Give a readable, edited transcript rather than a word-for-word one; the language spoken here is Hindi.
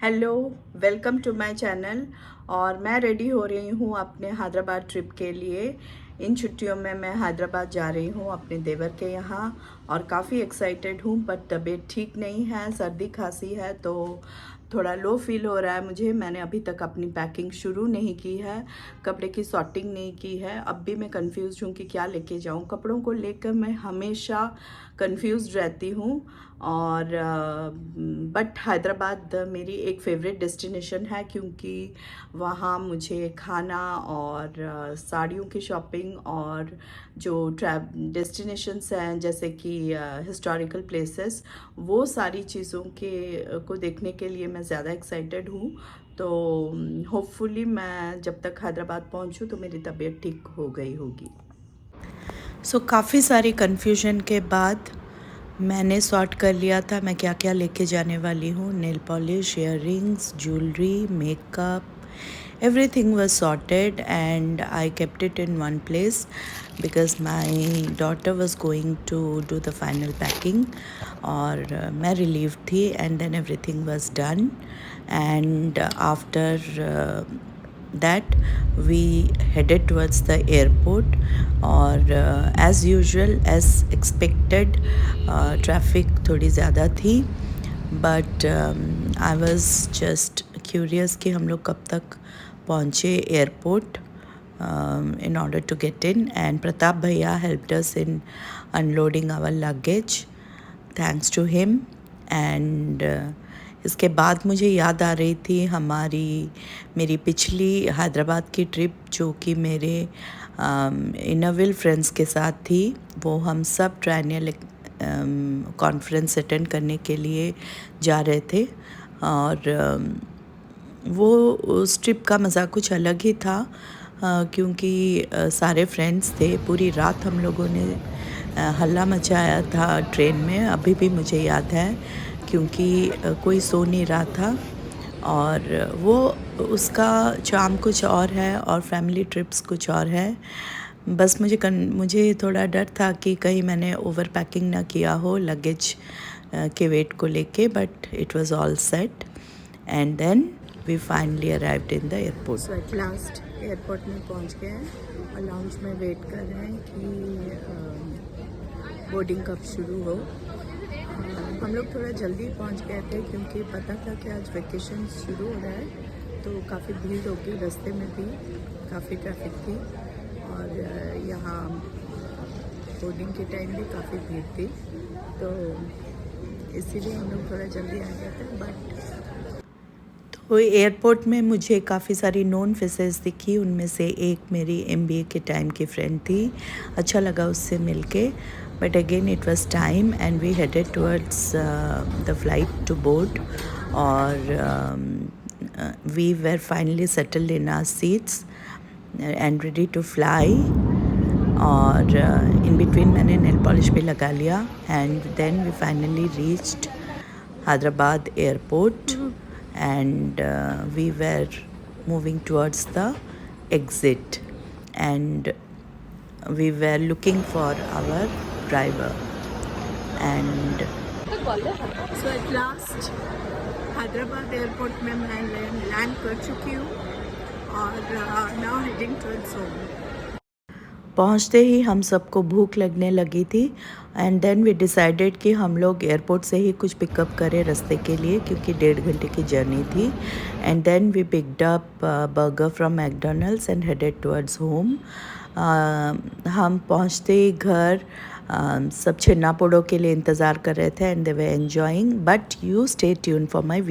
Hello, welcome to my channel. और मैं रेडी हो रही हूँ अपने हैदराबाद ट्रिप के लिए। इन छुट्टियों में मैं हैदराबाद जा रही हूँ अपने देवर के यहाँ और काफ़ी एक्साइटेड हूँ, पर तबीयत ठीक नहीं है, सर्दी खांसी है तो थोड़ा लो फील हो रहा है मुझे। मैंने अभी तक अपनी पैकिंग शुरू नहीं की है, कपड़े की सॉर्टिंग नहीं की है। अब भी मैं कंफ्यूज हूँ कि क्या लेके जाऊँ। कपड़ों को लेकर मैं हमेशा कंफ्यूज रहती हूँ। और बट हैदराबाद मेरी एक फ़ेवरेट डेस्टिनेशन है, क्योंकि वहाँ मुझे खाना और साड़ियों की शॉपिंग और जो डेस्टिनेशंस हैं जैसे कि हिस्टोरिकल प्लेसेस, वो सारी चीज़ों के को देखने के लिए मैं ज़्यादा एक्साइटेड हूँ। तो होपफुली मैं जब तक हैदराबाद पहुँचूँ तो मेरी तबीयत ठीक हो गई होगी। काफ़ी सारी कन्फ्यूजन के बाद मैंने सॉर्ट कर लिया था मैं क्या क्या लेके जाने वाली हूँ। Nail polish, earrings, jewellery, makeup, everything was sorted and I kept it in one place because my daughter was going to do the final packing और मैं relieved थी and then everything was done and after that we headed towards the airport और as usual as expected traffic थोड़ी ज़्यादा थी but I was just curious कि हम लोग कब तक पहुँचे airport in order to get in, and Pratap Bhaiya helped us in unloading our luggage, thanks to him. And इसके बाद मुझे याद आ रही थी मेरी पिछली हैदराबाद की ट्रिप, जो कि मेरे इनरविल फ्रेंड्स के साथ थी। वो हम सब ट्रायनियल कॉन्फ्रेंस अटेंड करने के लिए जा रहे थे और वो उस ट्रिप का मज़ा कुछ अलग ही था क्योंकि सारे फ्रेंड्स थे। पूरी रात हम लोगों ने हल्ला मचाया था ट्रेन में, अभी भी मुझे याद है, क्योंकि कोई सो नहीं रहा था। और वो उसका चार्म कुछ और है और फैमिली ट्रिप्स कुछ और है। बस मुझे थोड़ा डर था कि कहीं मैंने ओवर पैकिंग ना किया हो लगेज के वेट को लेके, but it was all set and then we finally arrived in the airport. So at last airport में पहुंच गए हैं और लाउंज में वेट कर रहे हैं कि बोर्डिंग कब शुरू हो। हम लोग थोड़ा जल्दी पहुंच गए थे क्योंकि पता था कि आज वेकेशन शुरू हो रहा है, तो काफ़ी भीड़ होगी। रास्ते में भी काफ़ी ट्रैफिक थी और यहाँ बोर्डिंग के टाइम भी काफ़ी भीड़ थी, तो इसीलिए हम लोग थोड़ा जल्दी आ गए थे। बट तो एयरपोर्ट में मुझे काफ़ी सारी नोन फेसेस दिखी, उनमें से एक मेरी MBA के टाइम की फ्रेंड थी। अच्छा लगा उससे मिलके, but again it was time and we headed towards the flight to board और we were finally settled in our seats and ready to fly. और इन बिटवीन मैंने नेल पॉलिश भी लगा लिया and then we finally reached Hyderabad airport and we were moving towards the exit and we were looking for our driver and so at last Hyderabad airport में मैं लैंड कर चुकी हूँ और now heading towards home। पहुँचते ही हम सबको भूख लगने लगी थी एंड देन वी डिसाइडेड कि हम लोग एयरपोर्ट से ही कुछ पिकअप करें रास्ते के लिए, क्योंकि 1.5 घंटे की जर्नी थी। And then we picked up burger from McDonald's and headed towards home. हम पहुँचते ही घर सब छिन्ना पोड़ों के लिए इंतज़ार कर रहे थे and they were enjoying. But you stay tune for my